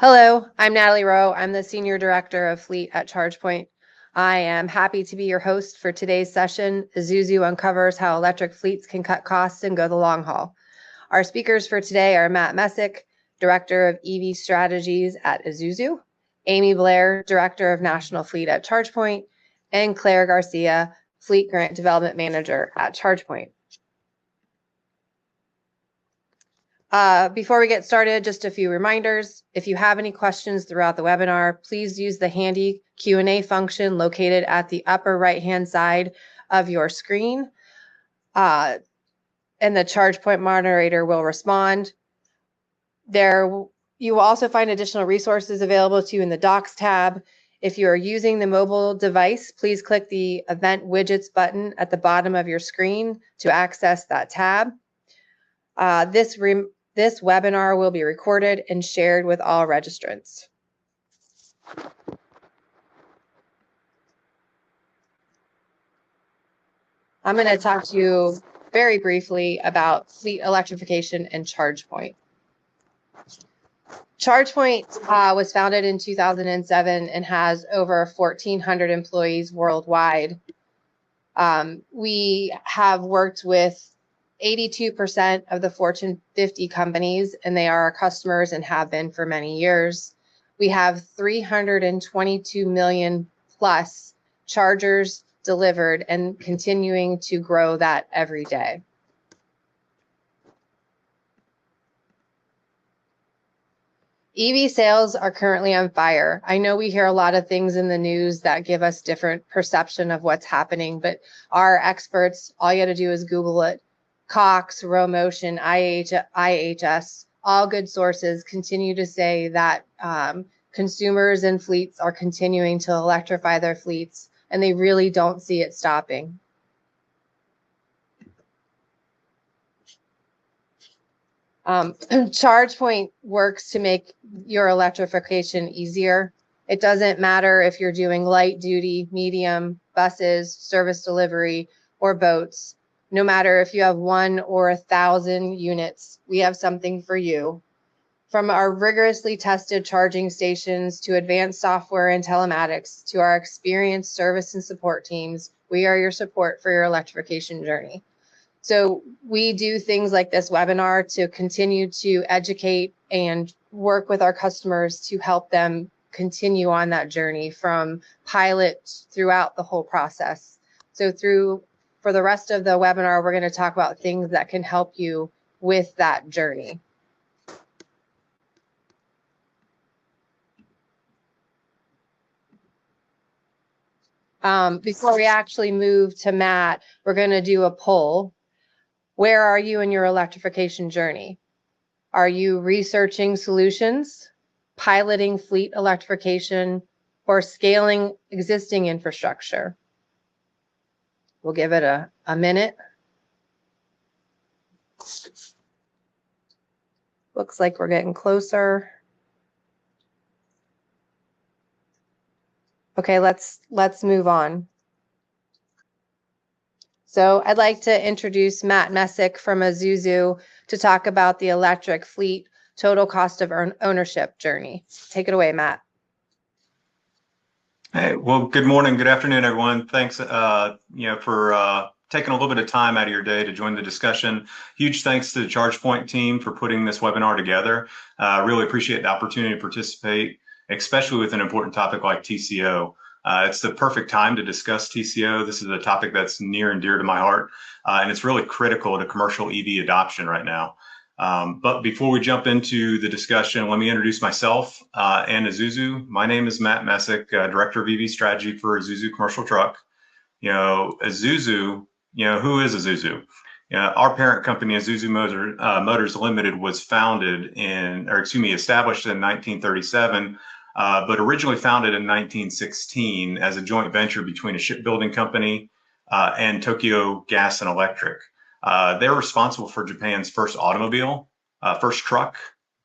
Hello, I'm Natalie Rowe. I'm the Senior Director of Fleet at ChargePoint. I am happy to be your host for today's session. Isuzu uncovers how electric fleets can cut costs and go the long haul. Our speakers for today are Matt Messick, Director of EV Strategies at Isuzu, Amy Blair, Director of National Fleet at ChargePoint, and Claire Garcia, Fleet Grant Development Manager at ChargePoint. Before we get started, just a few reminders. If you have any questions throughout the webinar, please use the handy Q&A function located at the upper right-hand side of your screen, and the ChargePoint moderator will respond. You will also find additional resources available to you in the Docs tab. If you are using the mobile device, please click the Event Widgets button at the bottom of your screen to access that tab. This webinar will be recorded and shared with all registrants. I'm going to talk to you very briefly about fleet electrification and ChargePoint. ChargePoint was founded in 2007 and has over 1,400 employees worldwide. We have worked with 82% of the Fortune 50 companies, and they are our customers and have been for many years. We have 322 million plus chargers delivered and continuing to grow that every day. EV sales are currently on fire. I know we hear a lot of things in the news that give us different perception of what's happening, but our experts, all you got to do is Google it. Cox, Romotion, IHS, all good sources continue to say that consumers and fleets are continuing to electrify their fleets, and they really don't see it stopping. ChargePoint works to make your electrification easier. It doesn't matter if you're doing light duty, medium, buses, service delivery, or boats. No matter if you have 1 or 1,000 units, we have something for you. From our rigorously tested charging stations to advanced software and telematics to our experienced service and support teams, we are your support for your electrification journey. So we do things like this webinar to continue to educate and work with our customers to help them continue on that journey from pilot throughout the whole process. So for the rest of the webinar, we're going to talk about things that can help you with that journey. Before we actually move to Matt, we're going to do a poll. Where are you in your electrification journey? Are you researching solutions, piloting fleet electrification, or scaling existing infrastructure? We'll give it a minute. Looks like we're getting closer. Okay, let's move on. So I'd like to introduce Matt Messick from Isuzu to talk about the electric fleet total cost of ownership journey. Take it away, Matt. Hey, well, good morning, good afternoon, everyone. Thanks, for taking a little bit of time out of your day to join the discussion. Huge thanks to the ChargePoint team for putting this webinar together. Really appreciate the opportunity to participate, especially with an important topic like TCO. It's the perfect time to discuss TCO. This is a topic that's near and dear to my heart, and it's really critical to commercial EV adoption right now. But before we jump into the discussion, let me introduce myself and Isuzu. My name is Matt Messick, Director of EV Strategy for Isuzu Commercial Truck. Isuzu, who is Isuzu? Our parent company, Isuzu Motors Limited, was established in 1937, but originally founded in 1916 as a joint venture between a shipbuilding company and Tokyo Gas and Electric. They're responsible for Japan's first automobile, first truck,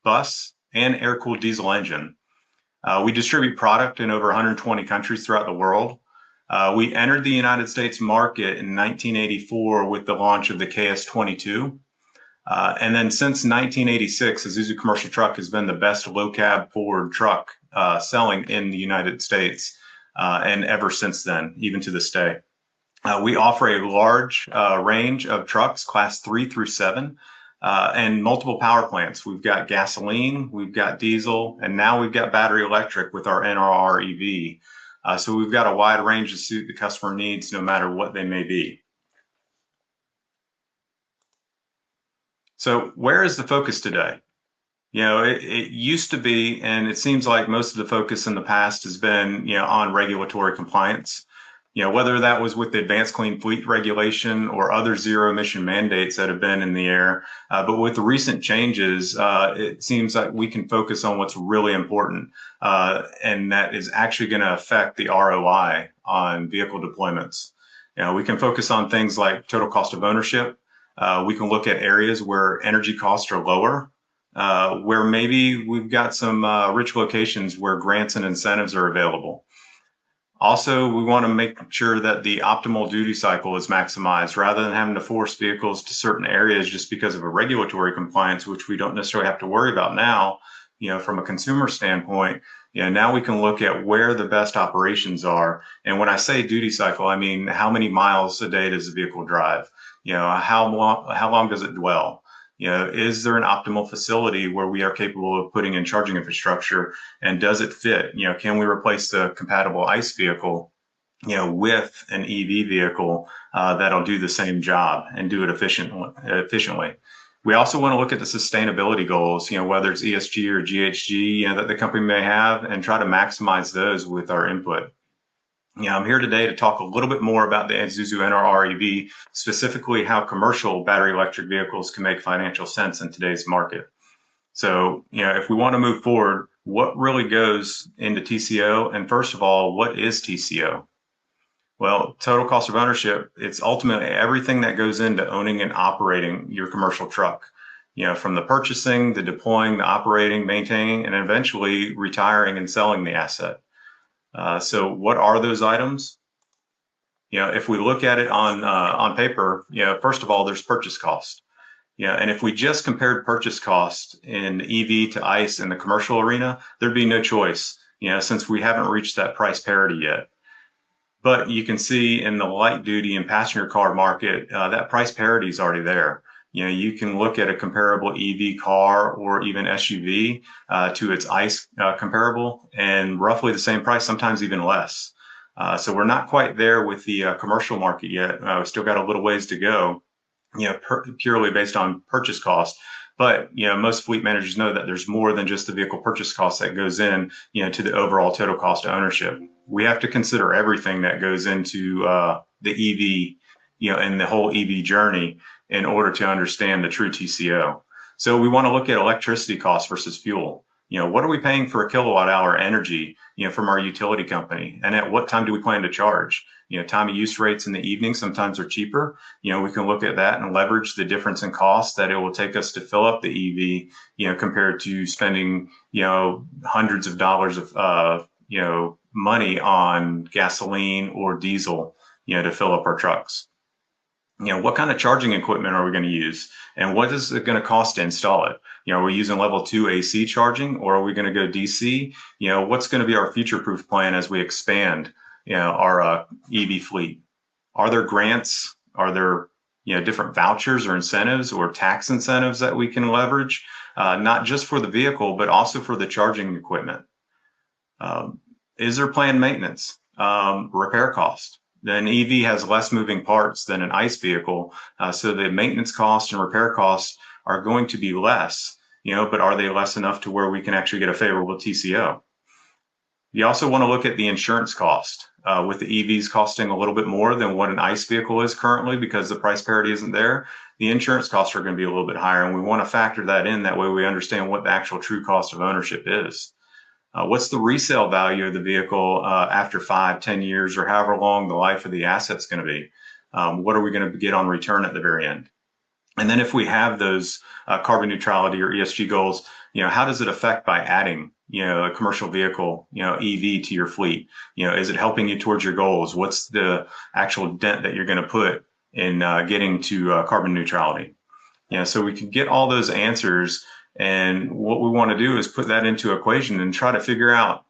bus, and air-cooled diesel engine. We distribute product in over 120 countries throughout the world. We entered the United States market in 1984 with the launch of the KS22. And then since 1986, Isuzu commercial truck has been the best low cab Ford truck selling in the United States. And ever since then, even to this day. We offer a large range of trucks, class 3 through 7, and multiple power plants. We've got gasoline, we've got diesel, and now we've got battery electric with our NRR EV. So we've got a wide range to suit the customer needs, no matter what they may be. So where is the focus today? It used to be, and it seems like most of the focus in the past has been, on regulatory compliance. Whether that was with the Advanced Clean Fleet regulation or other zero emission mandates that have been in the air. But with the recent changes, it seems like we can focus on what's really important, and that is actually going to affect the ROI on vehicle deployments. We can focus on things like total cost of ownership. We can look at areas where energy costs are lower, where maybe we've got some rich locations where grants and incentives are available. Also, we want to make sure that the optimal duty cycle is maximized rather than having to force vehicles to certain areas just because of a regulatory compliance, which we don't necessarily have to worry about now. From a consumer standpoint, now we can look at where the best operations are. And when I say duty cycle, I mean, how many miles a day does the vehicle drive? How long does it dwell? Is there an optimal facility where we are capable of putting in charging infrastructure, and does it fit? Can we replace the compatible ICE vehicle, with an EV vehicle that'll do the same job and do it efficiently? We also want to look at the sustainability goals, whether it's ESG or GHG, that the company may have, and try to maximize those with our input. I'm here today to talk a little bit more about the Isuzu NRR EV, specifically how commercial battery electric vehicles can make financial sense in today's market. So, if we want to move forward, what really goes into TCO? And first of all, what is TCO? Well, total cost of ownership, it's ultimately everything that goes into owning and operating your commercial truck. From the purchasing, the deploying, the operating, maintaining, and eventually retiring and selling the asset. So what are those items? If we look at it on paper, first of all, there's purchase cost. And if we just compared purchase cost in EV to ICE in the commercial arena, there'd be no choice, since we haven't reached that price parity yet. But you can see in the light duty and passenger car market, that price parity is already there. You can look at a comparable EV car or even SUV to its ICE comparable, and roughly the same price, sometimes even less. So we're not quite there with the commercial market yet. We still got a little ways to go, purely based on purchase cost. But most fleet managers know that there's more than just the vehicle purchase cost that goes in, to the overall total cost of ownership. We have to consider everything that goes into the EV, and the whole EV journey, in order to understand the true TCO. So we want to look at electricity costs versus fuel. What are we paying for a kilowatt hour energy, from our utility company? And at what time do we plan to charge? Time of use rates in the evening sometimes are cheaper. We can look at that and leverage the difference in cost that it will take us to fill up the EV, compared to spending, hundreds of dollars of, money on gasoline or diesel, to fill up our trucks. What kind of charging equipment are we going to use, and what is it going to cost to install it? Are we using level 2 AC charging, or are we going to go DC? What's going to be our future-proof plan as we expand, our EV fleet? Are there grants? Are there, different vouchers or incentives or tax incentives that we can leverage, not just for the vehicle, but also for the charging equipment? Is there planned maintenance, repair cost? An EV has less moving parts than an ICE vehicle, so the maintenance costs and repair costs are going to be less, but are they less enough to where we can actually get a favorable TCO? You also want to look at the insurance cost, with the EVs costing a little bit more than what an ICE vehicle is currently because the price parity isn't there. The insurance costs are going to be a little bit higher, and we want to factor that in. That way we understand what the actual true cost of ownership is. What's the resale value of the vehicle after 5, 10 years, or however long the life of the asset's going to be? What are we going to get on return at the very end? And then if we have those carbon neutrality or ESG goals, how does it affect by adding, a commercial vehicle, EV to your fleet? Is it helping you towards your goals? What's the actual dent that you're going to put in getting to carbon neutrality? So we can get all those answers, and what we want to do is put that into equation and try to figure out,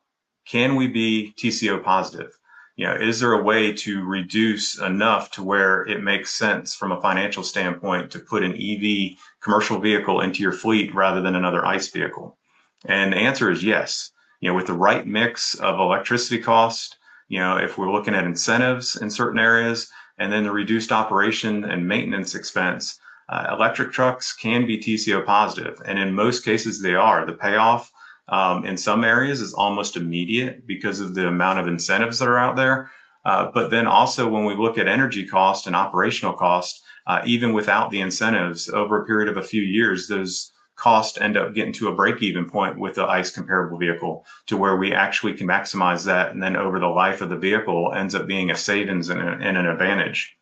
can we be TCO positive? Is there a way to reduce enough to where it makes sense from a financial standpoint to put an EV commercial vehicle into your fleet rather than another ICE vehicle? And the answer is yes. With the right mix of electricity cost, if we're looking at incentives in certain areas, and then the reduced operation and maintenance expense, electric trucks can be TCO positive, and in most cases they are. The payoff in some areas is almost immediate because of the amount of incentives that are out there. But then also when we look at energy cost and operational cost, even without the incentives, over a period of a few years, those costs end up getting to a break-even point with the ICE comparable vehicle, to where we actually can maximize that, and then over the life of the vehicle ends up being a savings and an advantage.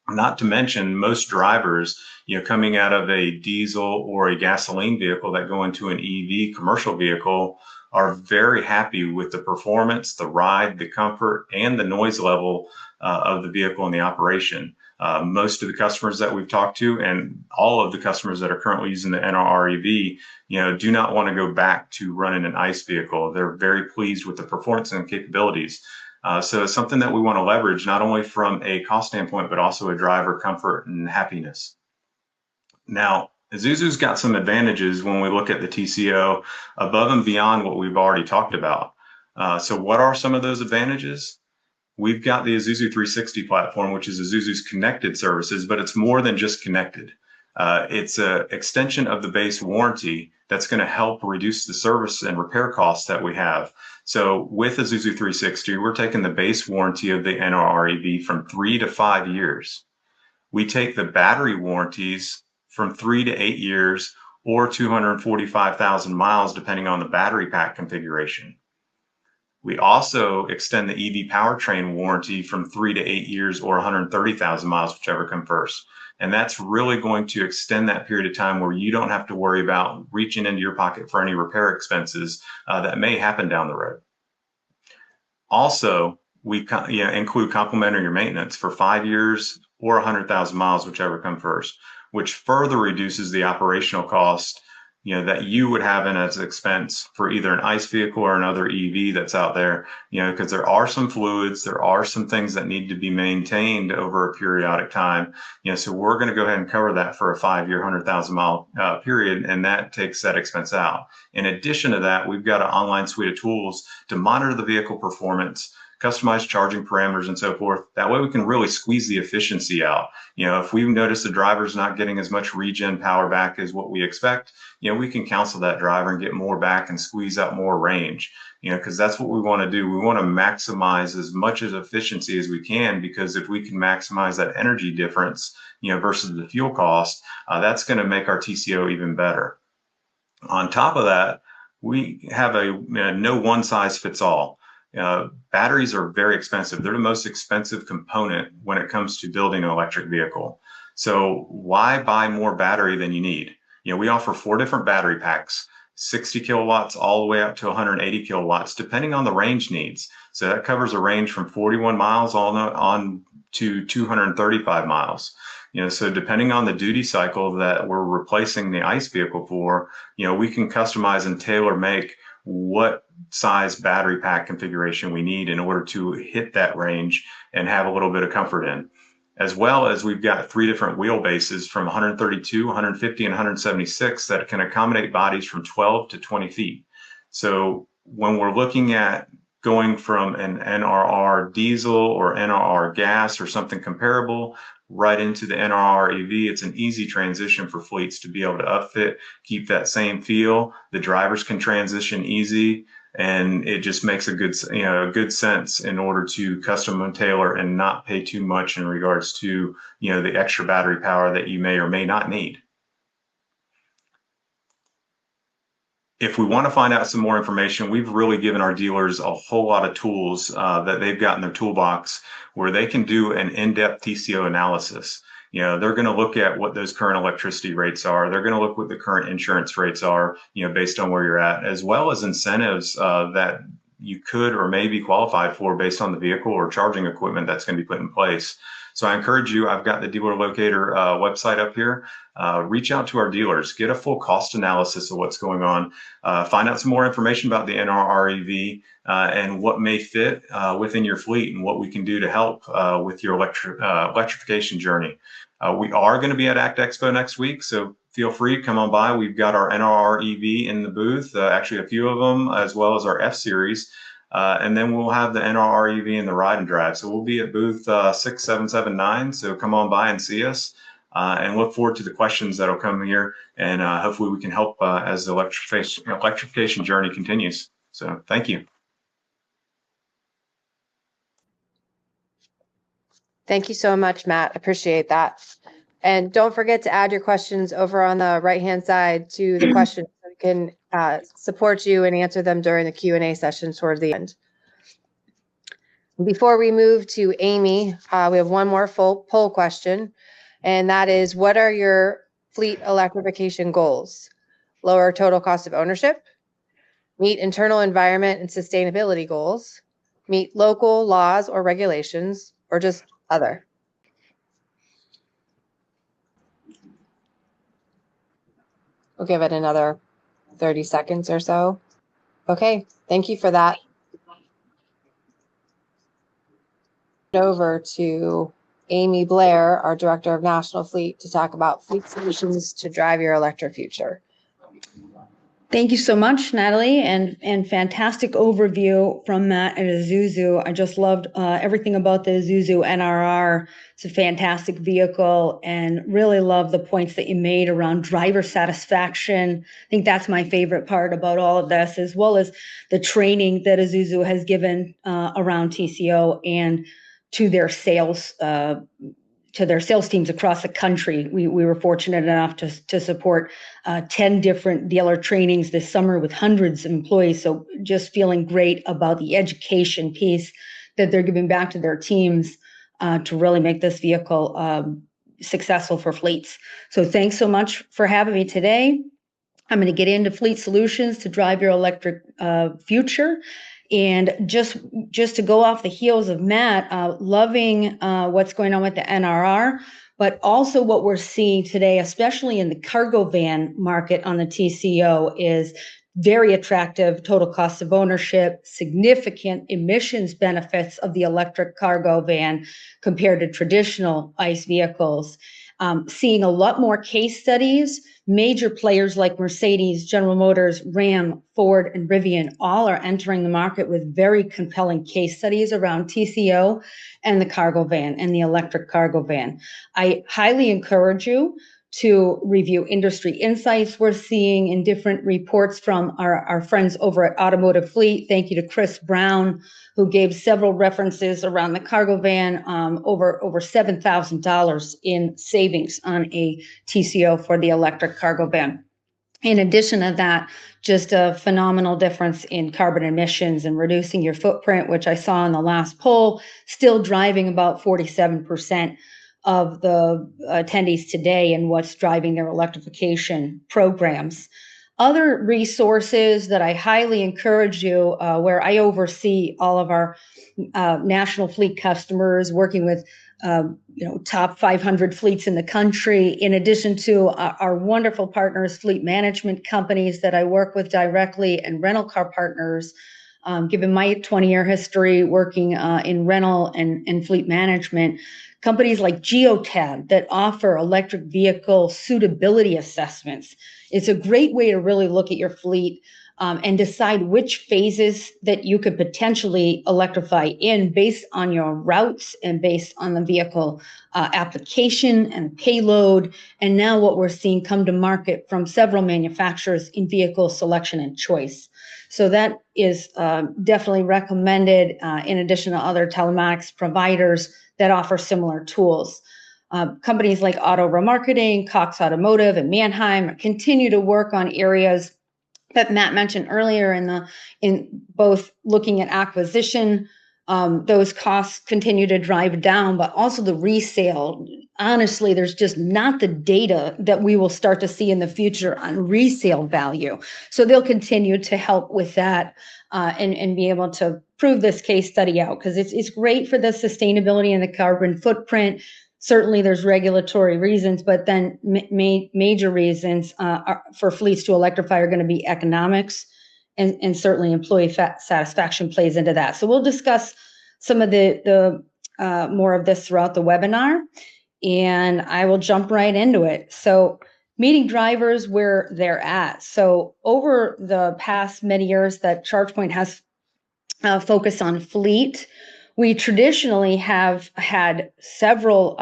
Not to mention, most drivers, coming out of a diesel or a gasoline vehicle that go into an EV commercial vehicle, are very happy with the performance, the ride, the comfort, and the noise level of the vehicle and the operation. Most of the customers that we've talked to, and all of the customers that are currently using the NRR EV, do not want to go back to running an ICE vehicle. They're very pleased with the performance and capabilities. So it's something that we want to leverage, not only from a cost standpoint, but also a driver comfort and happiness. Now, Isuzu's got some advantages when we look at the TCO above and beyond what we've already talked about. So what are some of those advantages? We've got the Isuzu 360 platform, which is Isuzu's connected services, but it's more than just connected. It's an extension of the base warranty that's going to help reduce the service and repair costs that we have. So with Isuzu 360, we're taking the base warranty of the NRR EV from 3 to 5 years. We take the battery warranties from 3 to 8 years, or 245,000 miles, depending on the battery pack configuration. We also extend the EV powertrain warranty from 3 to 8 years, or 130,000 miles, whichever comes first. And that's really going to extend that period of time where you don't have to worry about reaching into your pocket for any repair expenses that may happen down the road. Also, we include complimentary maintenance for 5 years or 100,000 miles, whichever comes first, which further reduces the operational cost that you would have in as expense for either an ICE vehicle or another EV that's out there, because there are some fluids, there are some things that need to be maintained over a periodic time. So we're going to go ahead and cover that for a 5-year, 100,000 mile period, and that takes that expense out. In addition to that, we've got an online suite of tools to monitor the vehicle performance, customized charging parameters, and so forth. That way we can really squeeze the efficiency out. If we notice the driver's not getting as much regen power back as what we expect, we can counsel that driver and get more back and squeeze out more range, because that's what we want to do. We want to maximize as much as efficiency as we can, because if we can maximize that energy difference, versus the fuel cost, that's going to make our TCO even better. On top of that, we have a no one size fits all. Batteries are very expensive. They're the most expensive component when it comes to building an electric vehicle. So why buy more battery than you need? We offer 4 different battery packs, 60 kilowatts all the way up to 180 kilowatts, depending on the range needs. So that covers a range from 41 miles on to 235 miles. So depending on the duty cycle that we're replacing the ICE vehicle for, we can customize and tailor make what size battery pack configuration we need in order to hit that range and have a little bit of comfort in. As well as we've got 3 different wheelbases from 132, 150, and 176 that can accommodate bodies from 12 to 20 feet. So when we're looking at going from an NRR diesel or NRR gas or something comparable right into the NRR EV, it's an easy transition for fleets to be able to upfit, keep that same feel. The drivers can transition easy, and it just makes a good sense in order to custom and tailor and not pay too much in regards to the extra battery power that you may or may not need. If we want to find out some more information, we've really given our dealers a whole lot of tools that they've got in their toolbox where they can do an in-depth TCO analysis. They're going to look at what those current electricity rates are. They're going to look what the current insurance rates are, based on where you're at, as well as incentives that you could or may be qualified for based on the vehicle or charging equipment that's going to be put in place. So I encourage you, I've got the dealer locator website up here. Reach out to our dealers, get a full cost analysis of what's going on, find out some more information about the NRREV and what may fit within your fleet and what we can do to help with your electrification journey. We are going to be at ACT Expo next week, so feel free, come on by. We've got our NRREV in the booth, actually a few of them, as well as our F-Series. And then we'll have the NRREV in the ride and drive. So we'll be at booth 6779. So come on by and see us and look forward to the questions that'll come here. And hopefully we can help as the electrification journey continues. So thank you. Thank you so much, Matt. Appreciate that. And don't forget to add your questions over on the right-hand side to the questions so we can support you and answer them during the Q&A session towards the end. Before we move to Amy, we have one more full poll question, and that is, what are your fleet electrification goals? Lower total cost of ownership, meet internal environment and sustainability goals, meet local laws or regulations, or just other? We'll give it another 30 seconds or so. Okay, thank you for that. Over to Amy Blair, our Director of National Fleet, to talk about fleet solutions to drive your electric future. Thank you so much, Natalie, and fantastic overview from Matt at Isuzu. I just loved everything about the Isuzu NRR. It's a fantastic vehicle, and really love the points that you made around driver satisfaction. I think that's my favorite part about all of this, as well as the training that Isuzu has given around TCO and to their sales teams across the country. We were fortunate enough to support 10 different dealer trainings this summer with hundreds of employees. So just feeling great about the education piece that they're giving back to their teams to really make this vehicle successful for fleets. So thanks so much for having me today. I'm going to get into fleet solutions to drive your electric future. And just to go off the heels of Matt, loving what's going on with the NRR, but also what we're seeing today, especially in the cargo van market on the TCO, is very attractive total cost of ownership, significant emissions benefits of the electric cargo van compared to traditional ICE vehicles. Seeing a lot more case studies. Major players like Mercedes, General Motors, Ram, Ford, and Rivian all are entering the market with very compelling case studies around TCO and the cargo van and the electric cargo van. I highly encourage you to review industry insights we're seeing in different reports from our friends over at Automotive Fleet. Thank you to Chris Brown, who gave several references around the cargo van, over $7,000 in savings on a TCO for the electric cargo van. In addition to that, just a phenomenal difference in carbon emissions and reducing your footprint, which I saw in the last poll, still driving about 47% of the attendees today and what's driving their electrification programs. Other resources that I highly encourage you, where I oversee all of our national fleet customers, working with top 500 fleets in the country, in addition to our wonderful partners, fleet management companies that I work with directly, and rental car partners. Given my 20-year history working in rental and fleet management, companies like Geotab that offer electric vehicle suitability assessments. It's a great way to really look at your fleet and decide which phases that you could potentially electrify in based on your routes and based on the vehicle application and payload. And now what we're seeing come to market from several manufacturers in vehicle selection and choice. So that is definitely recommended in addition to other telematics providers that offer similar tools. Companies like Auto Remarketing, Cox Automotive, and Manheim continue to work on areas that Matt mentioned earlier in both looking at acquisition those costs continue to drive down, but also the resale. Honestly, there's just not the data that we will start to see in the future on resale value. So they'll continue to help with that and be able to prove this case study out, because it's great for the sustainability and the carbon footprint. Certainly there's regulatory reasons, but then major reasons for fleets to electrify are going to be economics, and certainly employee satisfaction plays into that. So we'll discuss some of the more of this throughout the webinar, and I will jump right into it. So meeting drivers where they're at. So over the past many years that ChargePoint has focused on fleet, we traditionally have had several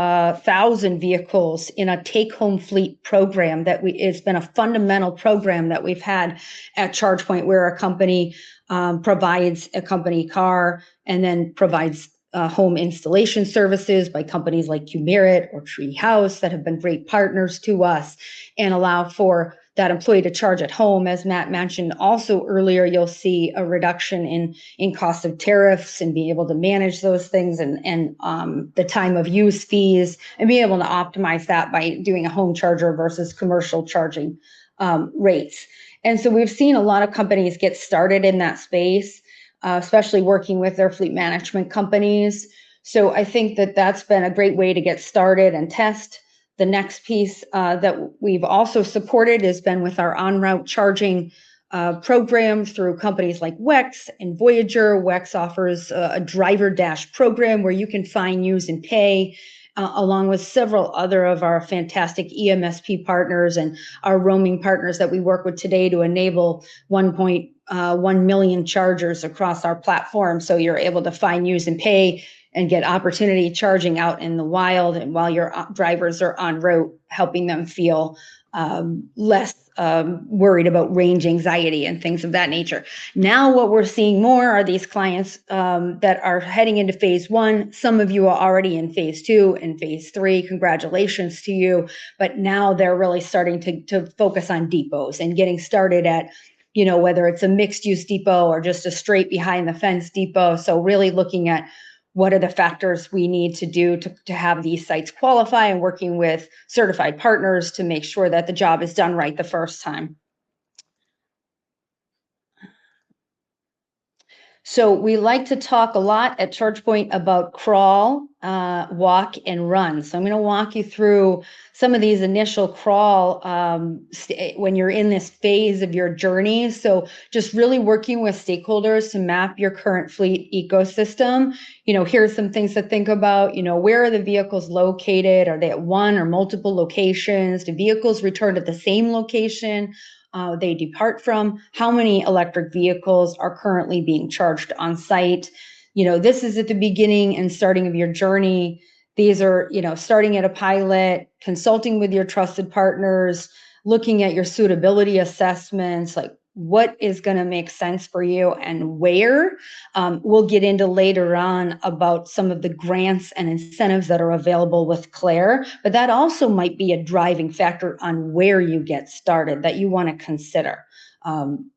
thousand vehicles in a take-home fleet program it's been a fundamental program that we've had at ChargePoint, where a company provides a company car and then provides home installation services by companies like Qmerit or Treehouse that have been great partners to us and allow for that employee to charge at home. As Matt mentioned also earlier, you'll see a reduction in cost of tariffs and being able to manage those things and the time of use fees, and being able to optimize that by doing a home charger versus commercial charging rates. And so we've seen a lot of companies get started in that space, especially working with their fleet management companies. So I think that that's been a great way to get started and test. The next piece that we've also supported has been with our on-route charging program through companies like WEX and Voyager. WEX offers a driver dash program where you can find, use, and pay, along with several other of our fantastic EMSP partners and our roaming partners that we work with today to enable 1.1 million chargers across our platform. So you're able to find, use, and pay and get opportunity charging out in the wild, and while your drivers are en route, helping them feel less worried about range anxiety and things of that nature. Now what we're seeing more are these clients that are heading into phase one. Some of you are already in phase 2 and phase 3. Congratulations to you. But now they're really starting to focus on depots and getting started at, whether it's a mixed use depot or just a straight behind the fence depot. So really looking at what are the factors we need to do to have these sites qualify, and working with certified partners to make sure that the job is done right the first time. So we like to talk a lot at ChargePoint about crawl, walk, and run. So I'm going to walk you through some of these initial crawl when you're in this phase of your journey. So just really working with stakeholders to map your current fleet ecosystem. Here's some things to think about. Where are the vehicles located? Are they at one or multiple locations? Do vehicles return to the same location they depart from? How many electric vehicles are currently being charged on site? This is at the beginning and starting of your journey. These are, starting at a pilot, consulting with your trusted partners, looking at your suitability assessments, like what is going to make sense for you and where. We'll get into later on about some of the grants and incentives that are available with Claire, but that also might be a driving factor on where you get started that you want to consider.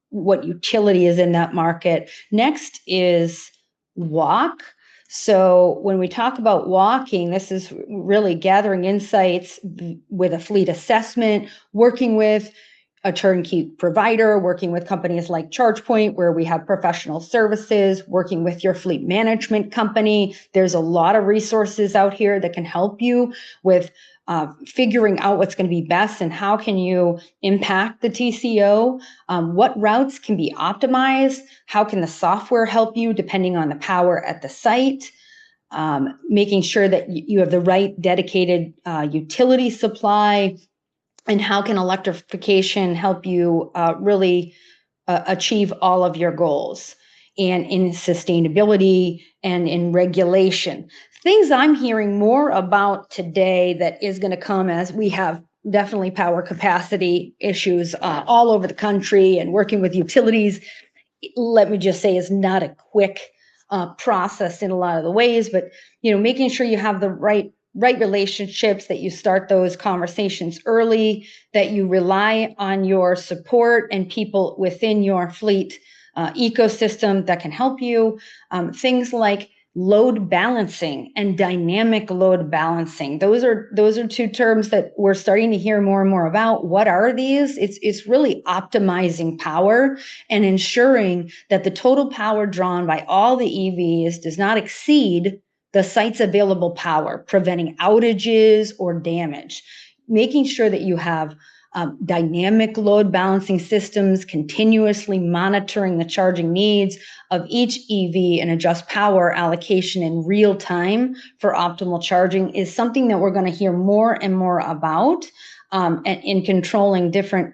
What utility is in that market. Next is walk. So when we talk about walking, this is really gathering insights with a fleet assessment, working with a turnkey provider, working with companies like ChargePoint, where we have professional services, working with your fleet management company. There's a lot of resources out here that can help you with figuring out what's going to be best and how can you impact the TCO, what routes can be optimized, how can the software help you depending on the power at the site, making sure that you have the right dedicated utility supply, and how can electrification help you really achieve all of your goals, and in sustainability and in regulation. Things I'm hearing more about today that is going to come as we have definitely power capacity issues all over the country, and working with utilities, let me just say, is not a quick process in a lot of the ways, but making sure you have the right relationships, that you start those conversations early, that you rely on your support and people within your fleet ecosystem that can help you. Things like load balancing and dynamic load balancing. Those are two terms that we're starting to hear more and more about. What are these? It's really optimizing power and ensuring that the total power drawn by all the EVs does not exceed the site's available power, preventing outages or damage. Making sure that you have dynamic load balancing systems, continuously monitoring the charging needs of each EV and adjust power allocation in real time for optimal charging is something that we're going to hear more and more about, and in controlling different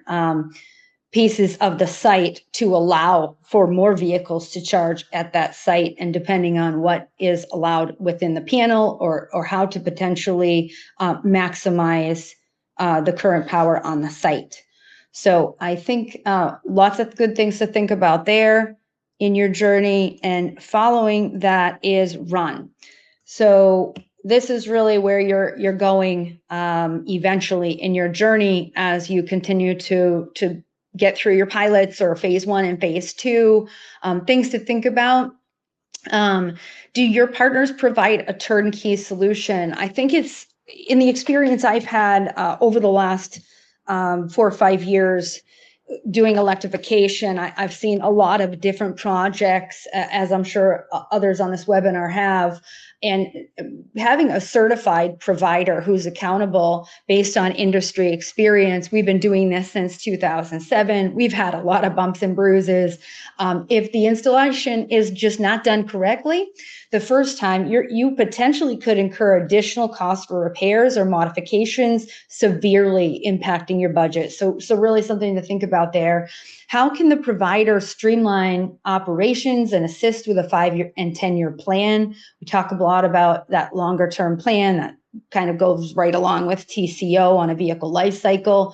pieces of the site to allow for more vehicles to charge at that site, and depending on what is allowed within the panel, or how to potentially maximize the current power on the site. So I think lots of good things to think about there in your journey, and following that is run. So this is really where you're going eventually in your journey as you continue to get through your pilots or phase 1 and phase 2. Things to think about. Do your partners provide a turnkey solution? I think it's, in the experience I've had over the last 4 or 5 years doing electrification, I've seen a lot of different projects, as I'm sure others on this webinar have, and having a certified provider who's accountable based on industry experience. We've been doing this since 2007. We've had a lot of bumps and bruises. If the installation is just not done correctly the first time, you potentially could incur additional costs for repairs or modifications, severely impacting your budget. So really something to think about there. How can the provider streamline operations and assist with a 5-year and 10-year plan? We talk a lot about that longer term plan that kind of goes right along with TCO on a vehicle life cycle.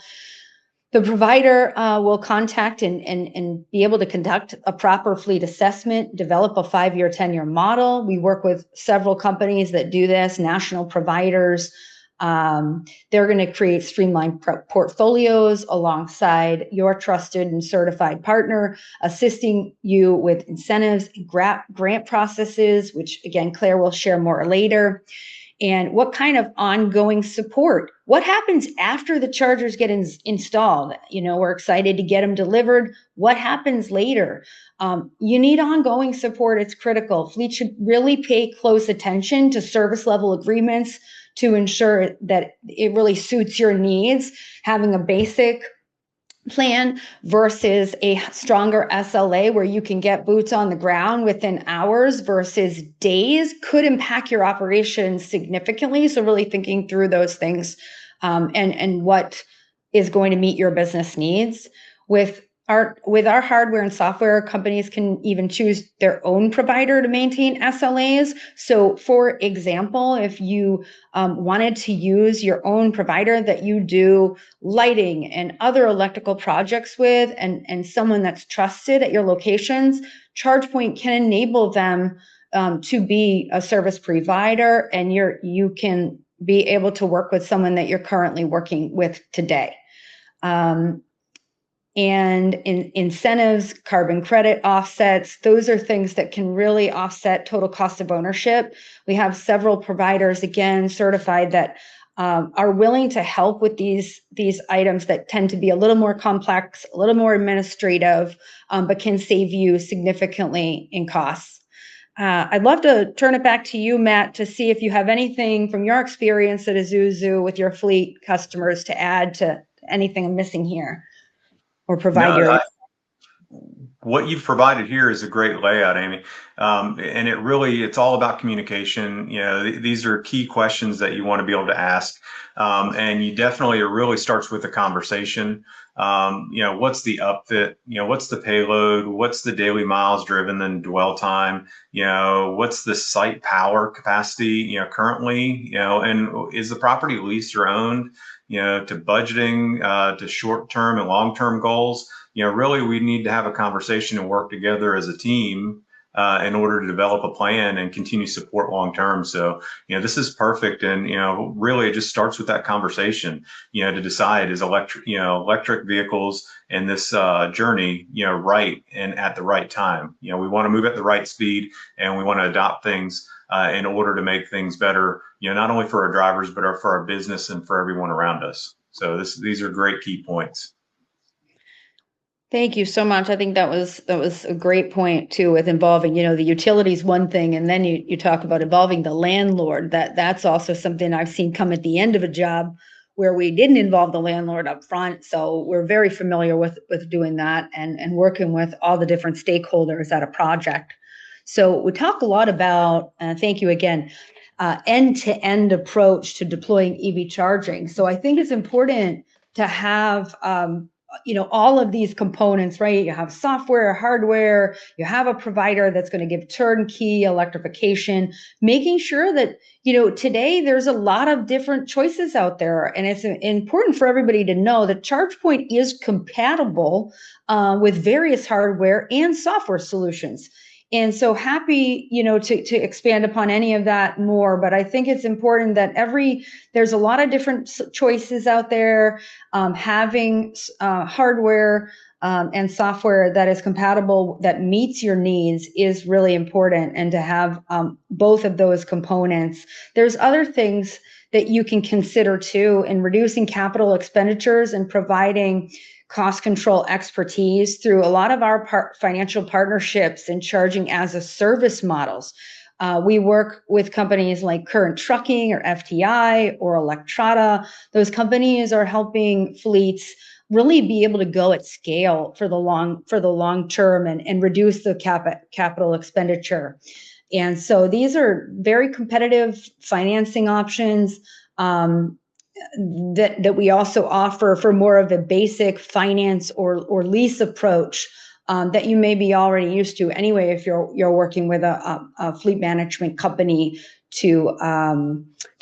The provider will contact and be able to conduct a proper fleet assessment, develop a 5-year, 10-year model. We work with several companies that do this, national providers. They're going to create streamlined portfolios alongside your trusted and certified partner, assisting you with incentives and grant processes, which again, Claire will share more later. And what kind of ongoing support? What happens after the chargers get installed? You know, we're excited to get them delivered. What happens later? You need ongoing support. It's critical. Fleet should really pay close attention to service level agreements to ensure that it really suits your needs. Having a basic plan versus a stronger SLA where you can get boots on the ground within hours versus days could impact your operations significantly. So really thinking through those things, and what is going to meet your business needs. With our hardware and software, companies can even choose their own provider to maintain SLAs. So for example, if you wanted to use your own provider that you do lighting and other electrical projects with, and someone that's trusted at your locations, ChargePoint can enable them to be a service provider, and you can be able to work with someone that you're currently working with today. And in incentives, carbon credit offsets, those are things that can really offset total cost of ownership. We have several providers, again, certified that are willing to help with these items that tend to be a little more complex, a little more administrative, but can save you significantly in costs. I'd love to turn it back to you, Matt, to see if you have anything from your experience at Isuzu with your fleet customers to add to anything I'm missing here. Or provide what you've provided here is a great layout, Amy. And it's all about communication. You know, these are key questions that you want to be able to ask. And you definitely, it really starts with a conversation. You know, what's the upfit? You know, what's the payload? What's the daily miles driven and dwell time? You know, what's the site power capacity, you know, currently, you know, and is the property leased or owned? You know, to budgeting, to short-term and long-term goals. You know, really we need to have a conversation and work together as a team in order to develop a plan and continue support long term. So, this is perfect. And, really it just starts with that conversation, to decide is electric vehicles and this journey, right and at the right time. We want to move at the right speed, and we want to adopt things in order to make things better, not only for our drivers, but for our business and for everyone around us. So these are great key points. Thank you so much. I think that was a great point too, with involving, the utilities one thing, and then you talk about involving the landlord. That's also something I've seen come at the end of a job where we didn't involve the landlord up front. So we're very familiar with doing that and working with all the different stakeholders at a project. So we talk a lot about, thank you again, end-to-end approach to deploying EV charging. So I think it's important to have all of these components, right? You have software, hardware, you have a provider that's going to give turnkey electrification, making sure that, today there's a lot of different choices out there. And it's important for everybody to know that ChargePoint is compatible with various hardware and software solutions. And so happy, to expand upon any of that more, but I think it's important that there's a lot of different choices out there. Having hardware and software that is compatible, that meets your needs, is really important. And to have both of those components. There's other things that you can consider too in reducing capital expenditures and providing cost control expertise through a lot of our financial partnerships and charging as a service models. We work with companies like Current Trucking or FTI or Electrata. Those companies are helping fleets really be able to go at scale for the long term and reduce the capital expenditure. And so these are very competitive financing options that we also offer for more of a basic finance or lease approach that you may be already used to anyway if you're working with a fleet management company to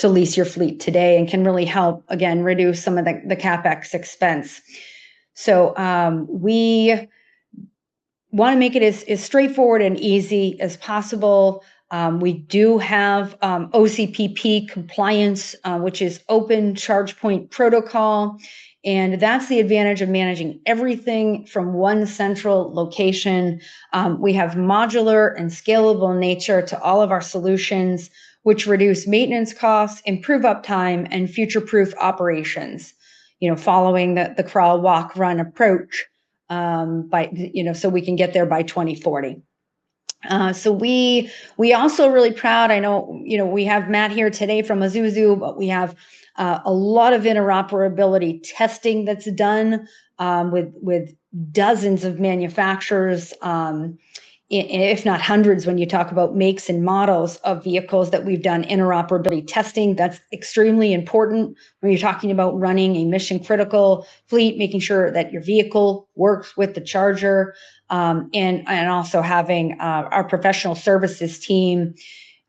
lease your fleet today, and can really help, again, reduce some of the CapEx expense. So we want to make it as straightforward and easy as possible. We do have OCPP compliance, which is Open ChargePoint Protocol. And that's the advantage of managing everything from one central location. We have modular and scalable nature to all of our solutions, which reduce maintenance costs, improve uptime, and future-proof operations, following the crawl, walk, run approach, so we can get there by 2040. So we also really proud, I know, we have Matt here today from Isuzu, but we have a lot of interoperability testing that's done with dozens of manufacturers, if not hundreds, when you talk about makes and models of vehicles that we've done interoperability testing. That's extremely important when you're talking about running a mission critical fleet, making sure that your vehicle works with the charger, and also having our professional services team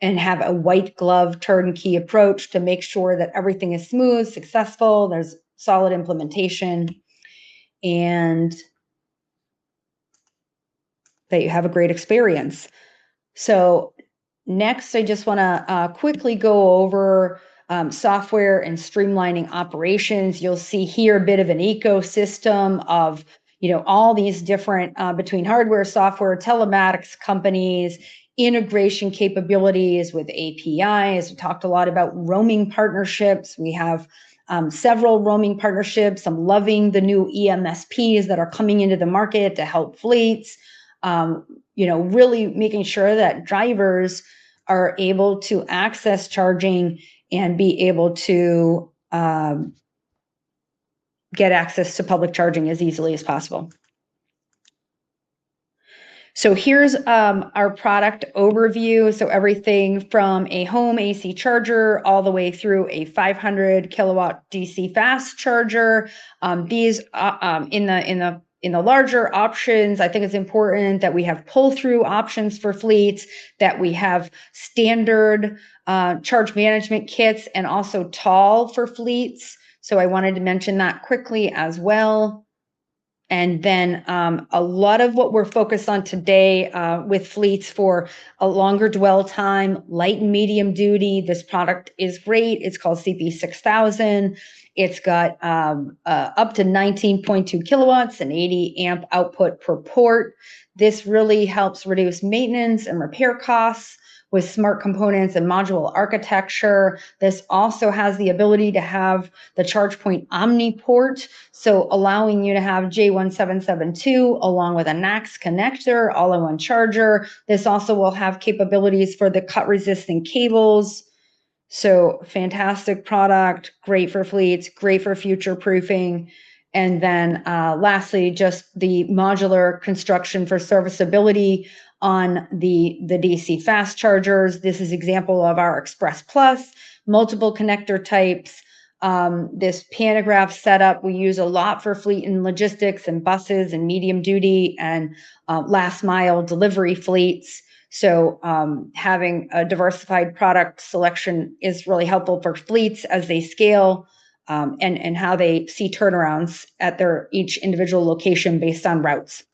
and have a white glove turnkey approach to make sure that everything is smooth, successful, there's solid implementation, and that you have a great experience. So next, I just want to quickly go over software and streamlining operations. You'll see here a bit of an ecosystem of all these different between hardware, software, telematics companies, integration capabilities with APIs. We talked a lot about roaming partnerships. We have several roaming partnerships. I'm loving the new EMSPs that are coming into the market to help fleets. Really making sure that drivers are able to access charging and be able to get access to public charging as easily as possible. So here's our product overview. So everything from a home AC charger all the way through a 500 kilowatt DC fast charger. These in the larger options, I think it's important that we have pull-through options for fleets, that we have standard charge management kits, and also tall for fleets. So I wanted to mention that quickly as well. And then a lot of what we're focused on today with fleets for a longer dwell time, light and medium duty. This product is great. It's called CP6000. It's got up to 19.2 kilowatts and 80 amp output per port. This really helps reduce maintenance and repair costs with smart components and module architecture. This also has the ability to have the ChargePoint Omni port, so allowing you to have J1772 along with a NACS connector, all-in-one charger. This also will have capabilities for the cut-resistant cables. So fantastic product, great for fleets, great for future-proofing. And then lastly, just the modular construction for serviceability on the DC fast chargers. This is example of our Express Plus, multiple connector types. This pantograph setup we use a lot for fleet and logistics and buses and medium duty and last mile delivery fleets. So having a diversified product selection is really helpful for fleets as they scale and how they see turnarounds at their each individual location based on routes.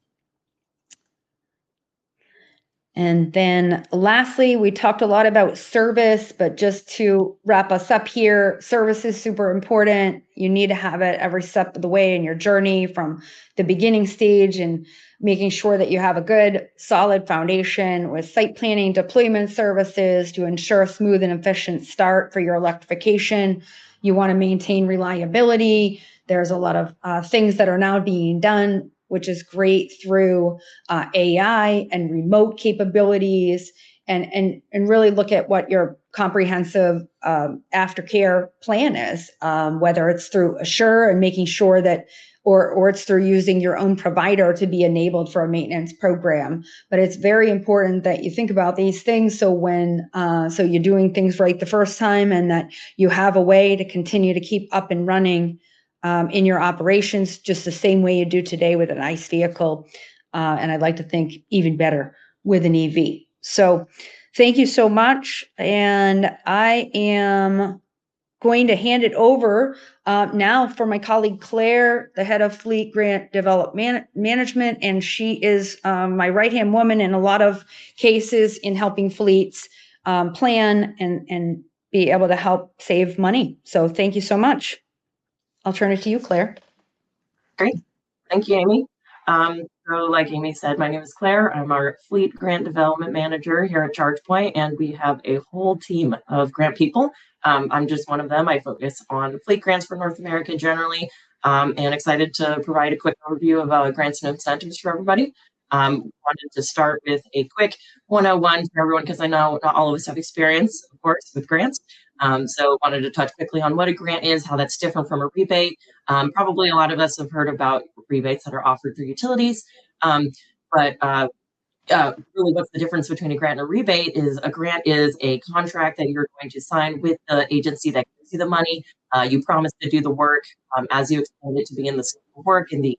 And then lastly, we talked a lot about service, but just to wrap us up here, service is super important. You need to have it every step of the way in your journey from the beginning stage and making sure that you have a good, solid foundation with site planning, deployment services to ensure a smooth and efficient start for your electrification. You want to maintain reliability. There's a lot of things that are now being done, which is great through AI and remote capabilities, and really look at what your comprehensive aftercare plan is, whether it's through Assure and making sure that, or it's through using your own provider to be enabled for a maintenance program. But it's very important that you think about these things so when so you're doing things right the first time, and that you have a way to continue to keep up and running in your operations just the same way you do today with an ICE vehicle. And I'd like to think even better with an EV. So thank you so much. And I am going to hand it over now for my colleague Claire, the head of Fleet Grant Development Management. And she is my right-hand woman in a lot of cases in helping fleets plan and be able to help save money. So thank you so much. I'll turn it to you, Claire. Great. Thank you, Amy. So like Amy said, my name is Claire. I'm our Fleet Grant Development Manager here at ChargePoint, and we have a whole team of grant people. I'm just one of them. I focus on fleet grants for North America generally, and excited to provide a quick overview of grants and incentives for everybody. Wanted to start with a quick 101 for everyone, because I know not all of us have experience, of course, with grants. So wanted to touch quickly on what a grant is, how that's different from a rebate. Probably a lot of us have heard about rebates that are offered through utilities, but really what's the difference between a grant and a rebate is a grant is a contract that you're going to sign with the agency that gives you the money. You promise to do the work as you expect it to be in the scope of work in the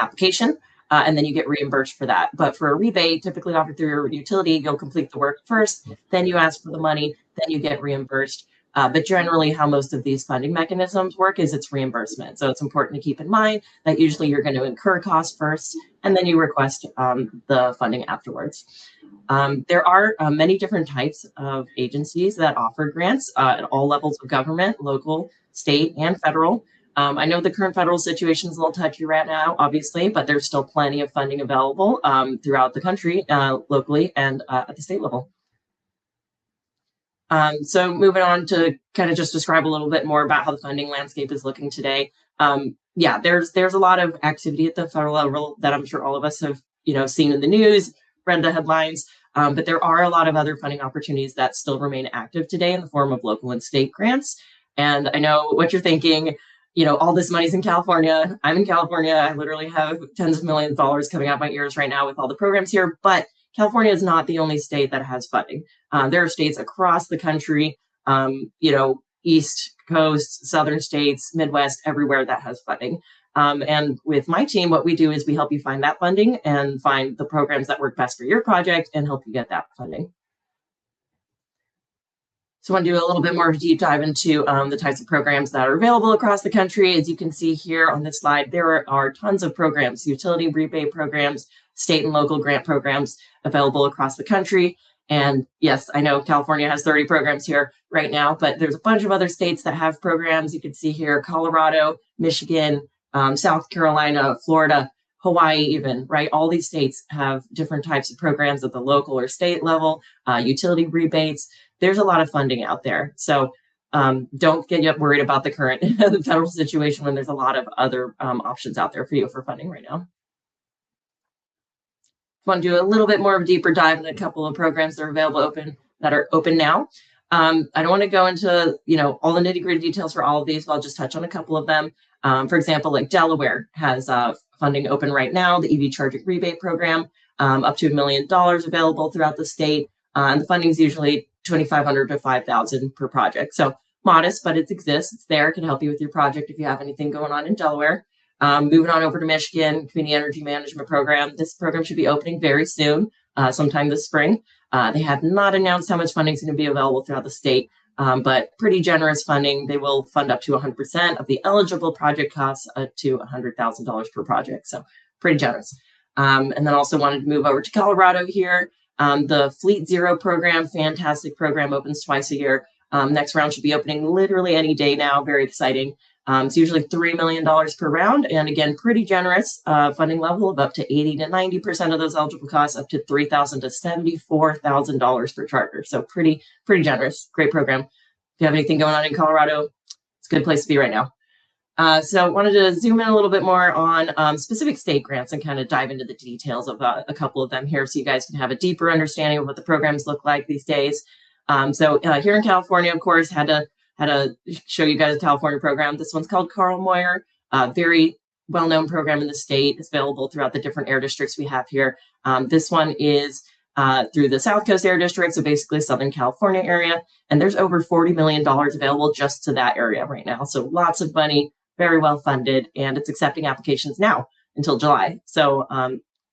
application. And then you get reimbursed for that. But for a rebate, typically offered through your utility, you'll complete the work first, then you ask for the money, then you get reimbursed. But generally how most of these funding mechanisms work is it's reimbursement. So it's important to keep in mind that usually you're going to incur costs first, and then you request the funding afterwards. There are many different types of agencies that offer grants at all levels of government, local, state, and federal. I know the current federal situation is a little touchy right now, obviously, but there's still plenty of funding available throughout the country, locally and at the state level. So moving on to kind of just describe a little bit more about how the funding landscape is looking today. Yeah, there's a lot of activity at the federal level that I'm sure all of us have seen in the news, read the headlines, but there are a lot of other funding opportunities that still remain active today in the form of local and state grants. And I know what you're thinking. All this money's in California. I'm in California. I literally have tens of millions of dollars coming out my ears right now with all the programs here, but California is not the only state that has funding. There are states across the country, East Coast, Southern states, Midwest, everywhere that has funding. And with my team, what we do is we help you find that funding and find the programs that work best for your project and help you get that funding. So I want to do a little bit more of a deep dive into the types of programs that are available across the country. As you can see here on this slide, there are tons of programs, utility rebate programs, state and local grant programs available across the country. And yes, I know California has 30 programs here right now, but there's a bunch of other states that have programs. You can see here, Colorado, Michigan, South Carolina, Florida, Hawaii even, right? All these states have different types of programs at the local or state level, utility rebates. There's a lot of funding out there. So don't get worried about the current the federal situation when there's a lot of other options out there for you for funding right now. Want to do a little bit more of a deeper dive into a couple of programs that are available that are open now. I don't want to go into all the nitty-gritty details for all of these, but I'll just touch on a couple of them. For example, like Delaware has funding open right now, the EV charging rebate program, up to $1 million available throughout the state. And the funding is usually $2,500 to $5,000 per project. So modest, but it exists. It's there. It can help you with your project if you have anything going on in Delaware. Moving on over to Michigan, Community Energy Management Program. This program should be opening very soon, sometime this spring. They have not announced how much funding is going to be available throughout the state, but pretty generous funding. They will fund up to 100% of the eligible project costs to $100,000 per project. So pretty generous. And then also wanted to move over to Colorado here. The Fleet Zero program, fantastic program, opens twice a year. Next round should be opening literally any day now. Very exciting. It's usually $3 million per round. And again, pretty generous funding level of up to 80 to 90% of those eligible costs, up to $3,000 to $74,000 per charger. So pretty generous. Great program. If you have anything going on in Colorado, it's a good place to be right now. So wanted to zoom in a little bit more on specific state grants and kind of dive into the details of a couple of them here so you guys can have a deeper understanding of what the programs look like these days. So here in California, of course, had to show you guys a California program. This one's called Carl Moyer, very well-known program in the state. It's available throughout the different air districts we have here. This one is through the South Coast Air District, so basically Southern California area. And there's over $40 million available just to that area right now. So lots of money, very well funded, and it's accepting applications now until July. So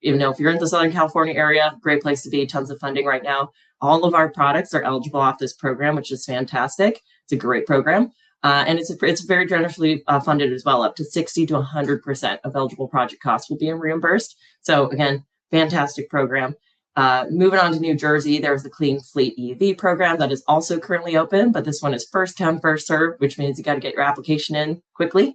even though if you're in the Southern California area, great place to be, tons of funding right now. All of our products are eligible off this program, which is fantastic. It's a great program. And it's very generously funded as well. Up to 60 to 100% of eligible project costs will be reimbursed. So again, fantastic program. Moving on to New Jersey, there's the Clean Fleet EV program that is also currently open, but this one is first come, first served, which means you got to get your application in quickly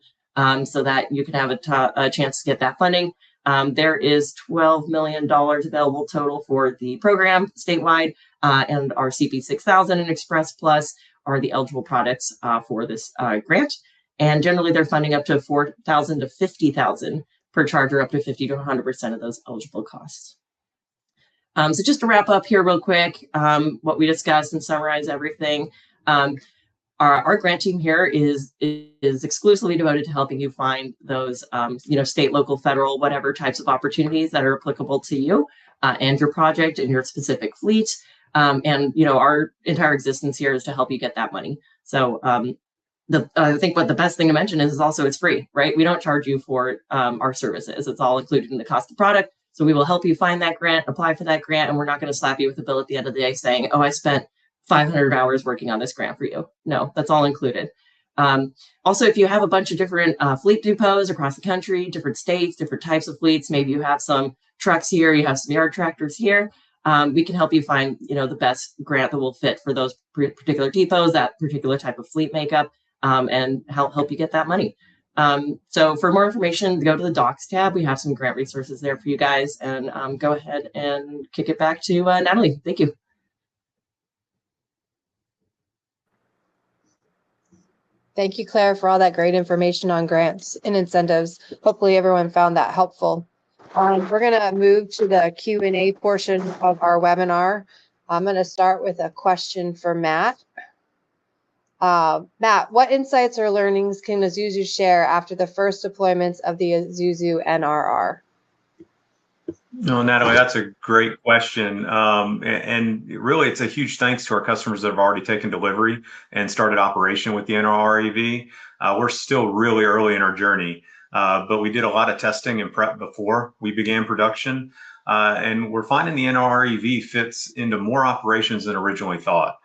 so that you can have a chance to get that funding. There is $12 million available total for the program statewide, and our CP6000 and Express Plus are the eligible products for this grant. And generally they're funding up to $4,000 to $50,000 per charger, up to 50 to 100% of those eligible costs. So just to wrap up here real quick, what we discussed and summarize everything, our grant team here is exclusively devoted to helping you find those, state, local, federal, whatever types of opportunities that are applicable to you and your project and your specific fleet. And our entire existence here is to help you get that money. So I think what the best thing to mention is also it's free, right? We don't charge you for our services. It's all included in the cost of product. So we will help you find that grant, apply for that grant, and we're not going to slap you with a bill at the end of the day saying, oh, I spent 500 hours working on this grant for you. No, that's all included. Also, if you have a bunch of different fleet depots across the country, different states, different types of fleets, maybe you have some trucks here, you have some yard tractors here, we can help you find, the best grant that will fit for those particular depots, that particular type of fleet makeup, and help you get that money. So for more information, go to the Docs tab. We have some grant resources there for you guys, and go ahead and kick it back to Natalie. Thank you. Thank you, Claire, for all that great information on grants and incentives. Hopefully everyone found that helpful. We're going to move to the Q&A portion of our webinar. I'm going to start with a question for Matt. Matt, what insights or learnings can Isuzu share after the first deployments of the Isuzu NRR? No, Natalie, that's a great question. And really, it's a huge thanks to our customers that have already taken delivery and started operation with the NRR EV. We're still really early in our journey, but we did a lot of testing and prep before we began production. And we're finding the NRR EV fits into more operations than originally thought.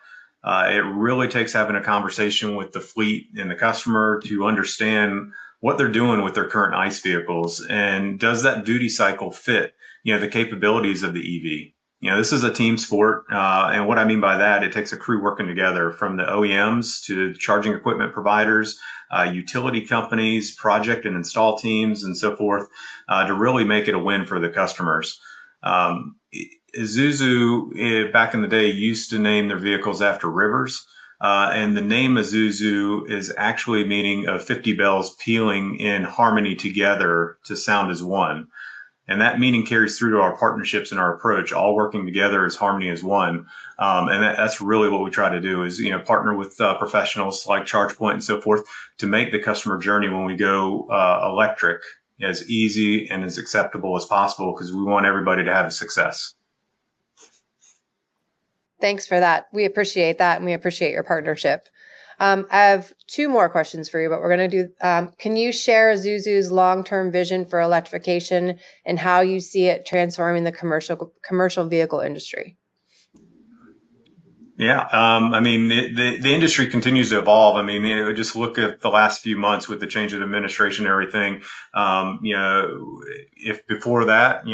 It really takes having a conversation with the fleet and the customer to understand what they're doing with their current ICE vehicles, and does that duty cycle fit, the capabilities of the EV. This is a team sport, and what I mean by that, it takes a crew working together, from the OEMs to charging equipment providers, utility companies, project and install teams, and so forth, to really make it a win for the customers. Isuzu, back in the day, used to name their vehicles after rivers. And the name Isuzu is actually meaning of 50 bells pealing in harmony together to sound as one. And that meaning carries through to our partnerships and our approach, all working together as harmony as one. And that's really what we try to do, is partner with professionals like ChargePoint and so forth to make the customer journey when we go electric as easy and as acceptable as possible, because we want everybody to have success. Thanks for that. We appreciate that, and we appreciate your partnership. I have two more questions for you, but we're going to do, can you share Isuzu's long-term vision for electrification and how you see it transforming the commercial vehicle industry? Yeah, I mean, the industry continues to evolve. I mean, just look at the last few months with the change of administration and everything. If before that,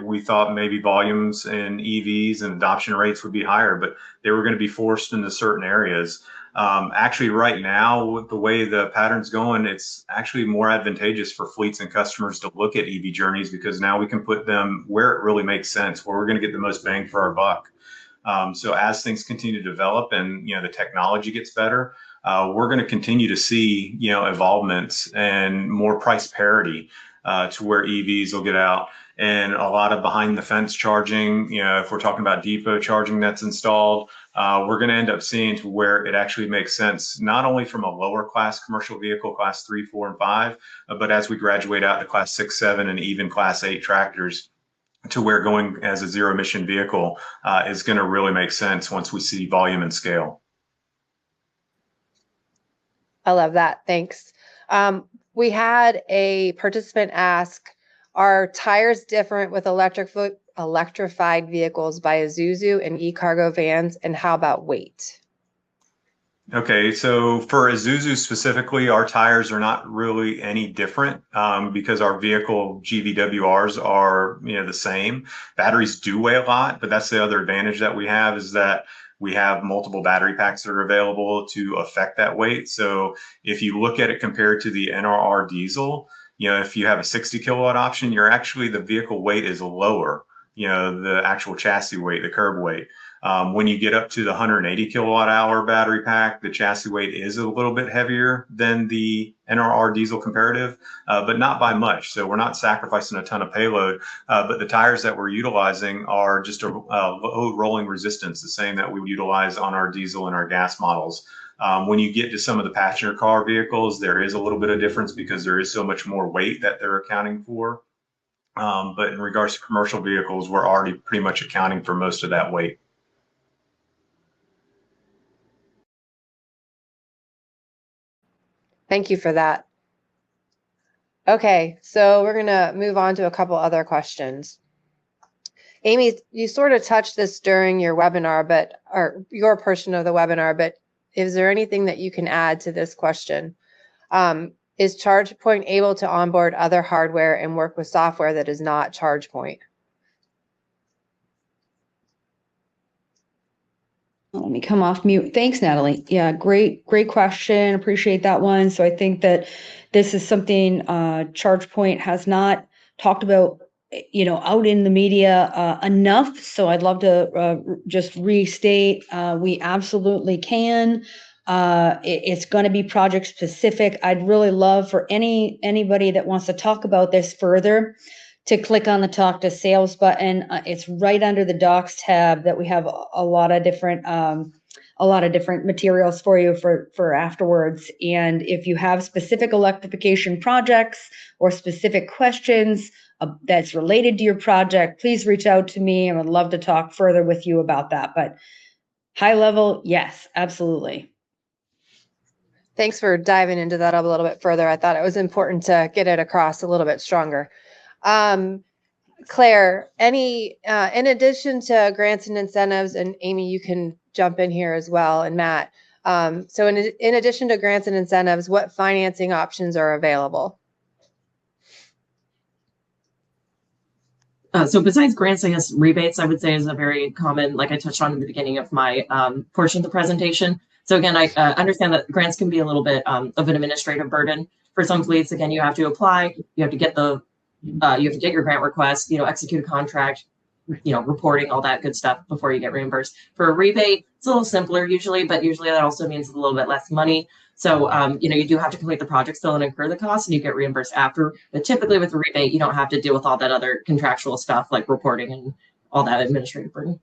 we thought maybe volumes in EVs and adoption rates would be higher, but they were going to be forced into certain areas. Actually, right now, with the way the pattern's going, it's actually more advantageous for fleets and customers to look at EV journeys, because now we can put them where it really makes sense, where we're going to get the most bang for our buck. So as things continue to develop and the technology gets better, we're going to continue to see evolvements and more price parity to where EVs will get out, and a lot of behind the fence charging. If we're talking about depot charging that's installed, we're going to end up seeing to where it actually makes sense, not only from a lower class commercial vehicle, class 3, 4, and 5, but as we graduate out to class 6, 7, and even class 8 tractors, to where going as a zero emission vehicle is going to really make sense once we see volume and scale. I love that. Thanks. We had a participant ask, are tires different with electrified vehicles by Isuzu and e-cargo vans, and how about weight? Okay, so for Isuzu specifically, our tires are not really any different because our vehicle GVWRs are the same. Batteries do weigh a lot, but that's the other advantage that we have, is that we have multiple battery packs that are available to affect that weight. So if you look at it compared to the NRR diesel, if you have a 60 kilowatt option, the vehicle weight is lower, the actual chassis weight, the curb weight. When you get up to the 180 kilowatt hour battery pack, the chassis weight is a little bit heavier than the NRR diesel comparative, but not by much. So we're not sacrificing a ton of payload, but the tires that we're utilizing are just a low rolling resistance, the same that we would utilize on our diesel and our gas models. When you get to some of the passenger car vehicles, there is a little bit of difference because there is so much more weight that they're accounting for. But in regards to commercial vehicles, we're already pretty much accounting for most of that weight. Thank you for that. Okay, so we're going to move on to a couple other questions. Amy, you sort of touched this during your webinar, or your portion of the webinar, but is there anything that you can add to this question? Is ChargePoint able to onboard other hardware and work with software that is not ChargePoint? Let me come off mute. Thanks, Natalie. Yeah, great question. Appreciate that one. So I think that this is something ChargePoint has not talked about, out in the media enough. So I'd love to just restate, we absolutely can. It's going to be project specific. I'd really love for anybody that wants to talk about this further to click on the Talk to Sales button. It's right under the Docs tab that we have a lot of different materials for you for afterwards. And if you have specific electrification projects or specific questions that's related to your project, please reach out to me. I would love to talk further with you about that. But high level, yes, absolutely. Thanks for diving into that a little bit further. I thought it was important to get it across a little bit stronger. Claire, in addition to grants and incentives, and Amy, you can jump in here as well, and Matt. So in addition to grants and incentives, what financing options are available? So besides grants, I guess rebates, I would say, is a very common, like I touched on in the beginning of my portion of the presentation. So again, I understand that grants can be a little bit of an administrative burden for some fleets. Again, you have to apply, you have to get your grant request, execute a contract, reporting, all that good stuff before you get reimbursed. For a rebate, it's a little simpler usually, but usually that also means a little bit less money. So, you do have to complete the project still and incur the cost, and you get reimbursed after. But typically with a rebate, you don't have to deal with all that other contractual stuff like reporting and all that administrative burden.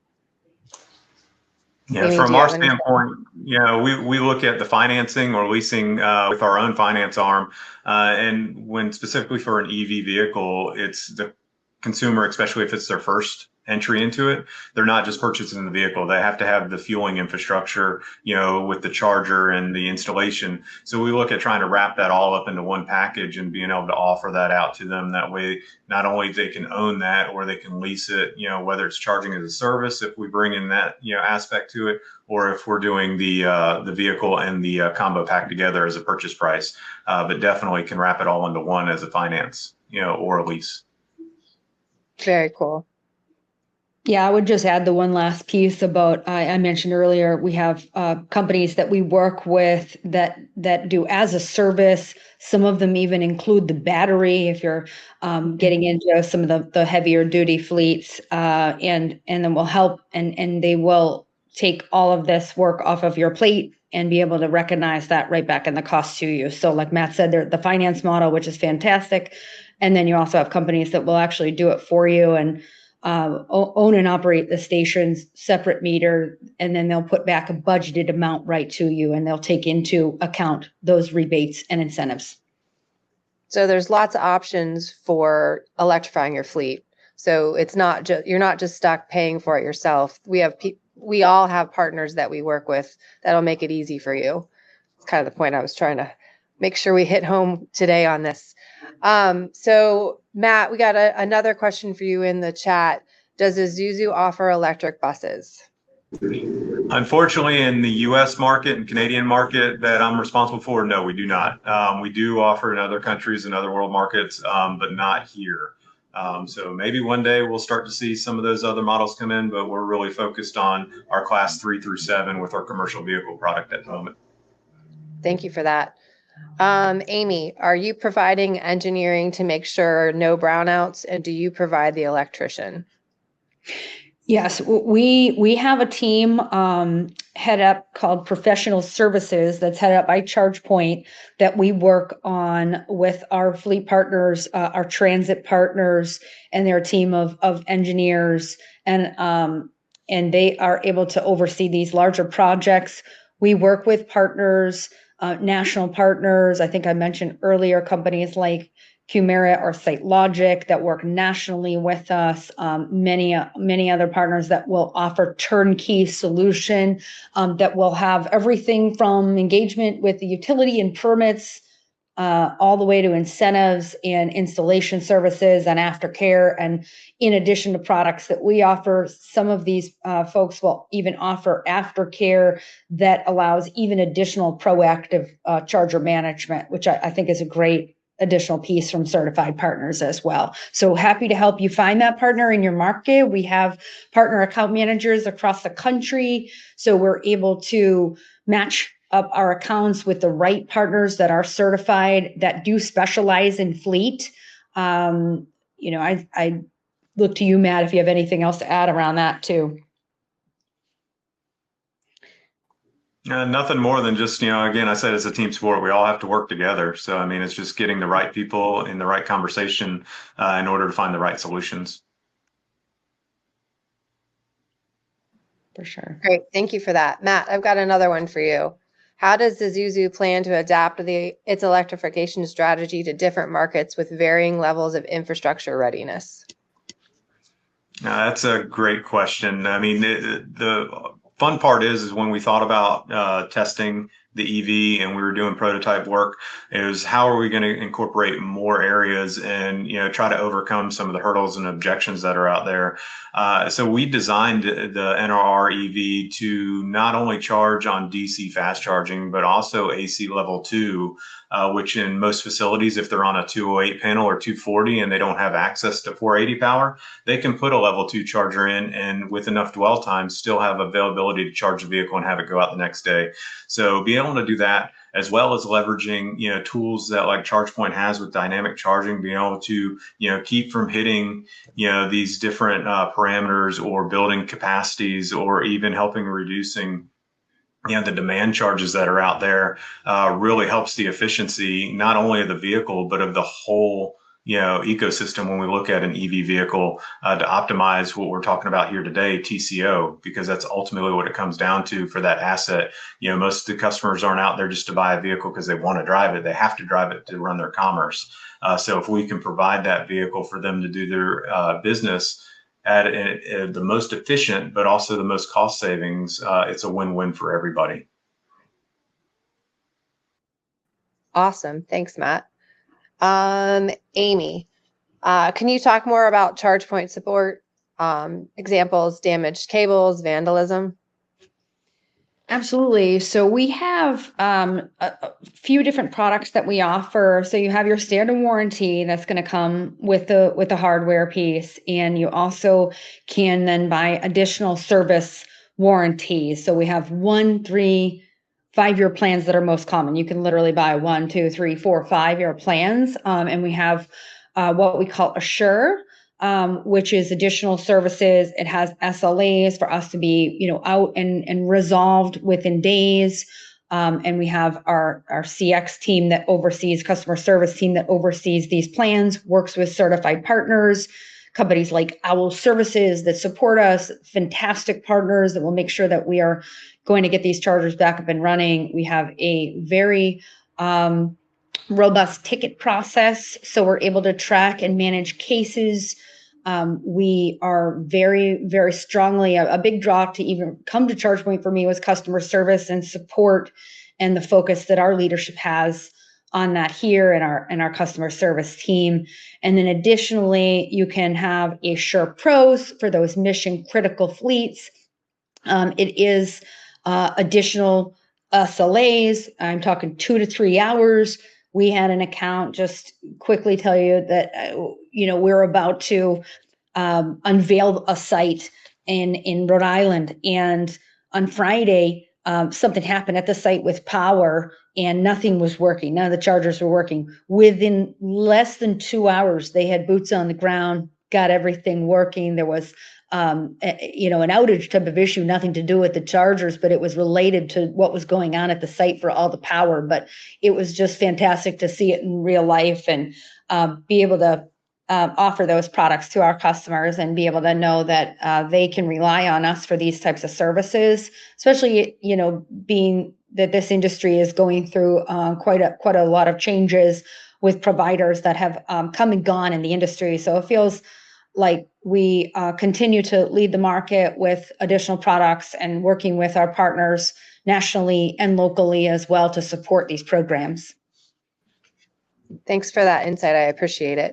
Yeah, Amy, from do you our have any- standpoint, we look at the financing or leasing with our own finance arm. And when specifically for an EV vehicle, it's the consumer, especially if it's their first entry into it, they're not just purchasing the vehicle. They have to have the fueling infrastructure, with the charger and the installation. So we look at trying to wrap that all up into one package and being able to offer that out to them. That way, not only they can own that or they can lease it, whether it's charging as a service, if we bring in that, aspect to it, or if we're doing the vehicle and the combo pack together as a purchase price, but definitely can wrap it all into one as a finance, or a lease. Very cool. Yeah, I would just add the one last piece about, I mentioned earlier, we have companies that we work with that do as a service. Some of them even include the battery if you're getting into some of the heavier duty fleets, and then we'll help, and they will take all of this work off of your plate and be able to recognize that right back in the cost to you. So like Matt said, the finance model, which is fantastic. And then you also have companies that will actually do it for you and own and operate the stations, separate meter, and then they'll put back a budgeted amount right to you, and they'll take into account those rebates and incentives. So there's lots of options for electrifying your fleet. So it's not just, you're not just stuck paying for it yourself. We all have partners that we work with that'll make it easy for you. It's kind of the point I was trying to make sure we hit home today on this. So Matt, we got another question for you in the chat. Does Isuzu offer electric buses? Unfortunately, in the U.S. market and Canadian market that I'm responsible for, no, we do not. We do offer in other countries and other world markets, but not here. So maybe one day we'll start to see some of those other models come in, but we're really focused on our class 3 through 7 with our commercial vehicle product at the moment. Thank you for that. Amy, are you providing engineering to make sure no brownouts, and do you provide the electrician? Yes, we have a team head up called Professional Services that's headed up by ChargePoint that we work on with our fleet partners, our transit partners, and their team of engineers, and they are able to oversee these larger projects. We work with partners, national partners. I think I mentioned earlier companies like Qmerit or SiteLogic that work nationally with us, many other partners that will offer turnkey solution, that will have everything from engagement with the utility and permits, all the way to incentives and installation services and aftercare. And in addition to products that we offer, some of these folks will even offer aftercare that allows even additional proactive charger management, which I think is a great additional piece from certified partners as well. So happy to help you find that partner in your market. We have partner account managers across the country, so we're able to match up our accounts with the right partners that are certified, that do specialize in fleet. I look to you, Matt, if you have anything else to add around that too. Nothing more than just, again, I said it's a team sport. We all have to work together. So, I mean, it's just getting the right people in the right conversation in order to find the right solutions. For sure. Great. Thank you for that. Matt, I've got another one for you. How does Isuzu plan to adapt its electrification strategy to different markets with varying levels of infrastructure readiness? That's a great question. I mean, the fun part is when we thought about testing the EV and we were doing prototype work, it was how are we going to incorporate more areas and try to overcome some of the hurdles and objections that are out there. So we designed the NRR EV to not only charge on DC fast charging, but also AC level 2, which in most facilities, if they're on a 208 panel or 240 and they don't have access to 480 power, they can put a level 2 charger in and with enough dwell time still have availability to charge the vehicle and have it go out the next day. So being able to do that, as well as leveraging tools that like ChargePoint has with dynamic charging, being able to keep from hitting these different parameters or building capacities, or even helping reducing the demand charges that are out there, really helps the efficiency not only of the vehicle but of the whole ecosystem when we look at an EV vehicle, to optimize what we're talking about here today, TCO, because that's ultimately what it comes down to for that asset. Most of the customers aren't out there just to buy a vehicle because they want to drive it. They have to drive it to run their commerce. So if we can provide that vehicle for them to do their business at the most efficient, but also the most cost savings, it's a win-win for everybody. Awesome. Thanks, Matt. Amy, can you talk more about ChargePoint support? Examples, damaged cables, vandalism? Absolutely. So we have a few different products that we offer. So you have your standard warranty that's going to come with the hardware piece, and you also can then buy additional service warranties. So we have 1, 3, 5-year plans that are most common. You can literally buy 1, 2, 3, 4, 5-year plans, and we have what we call Assure, which is additional services. It has SLAs for us to be, out and resolved within days. And we have our CX team that oversees, customer service team that oversees these plans, works with certified partners, companies like Owl Services that support us, fantastic partners that will make sure that we are going to get these chargers back up and running. We have a very robust ticket process, so we're able to track and manage cases. We are very, very strongly, a big draw to even come to ChargePoint for me was customer service and support, and the focus that our leadership has on that here and our customer service team. And then additionally, you can have Assure Pros for those mission critical fleets. It is additional SLAs. I'm talking 2 to 3 hours. We had an account, just quickly tell you that, we're about to unveil a site in Rhode Island. And on Friday, something happened at the site with power and nothing was working. None of the chargers were working. Within less than 2 hours, they had boots on the ground, got everything working. There was an outage type of issue, nothing to do with the chargers, but it was related to what was going on at the site for all the power. But it was just fantastic to see it in real life and be able to offer those products to our customers and be able to know that they can rely on us for these types of services, especially, being that this industry is going through quite a lot of changes with providers that have come and gone in the industry. So it feels like we continue to lead the market with additional products and working with our partners nationally and locally as well to support these programs. Thanks for that insight. I appreciate it.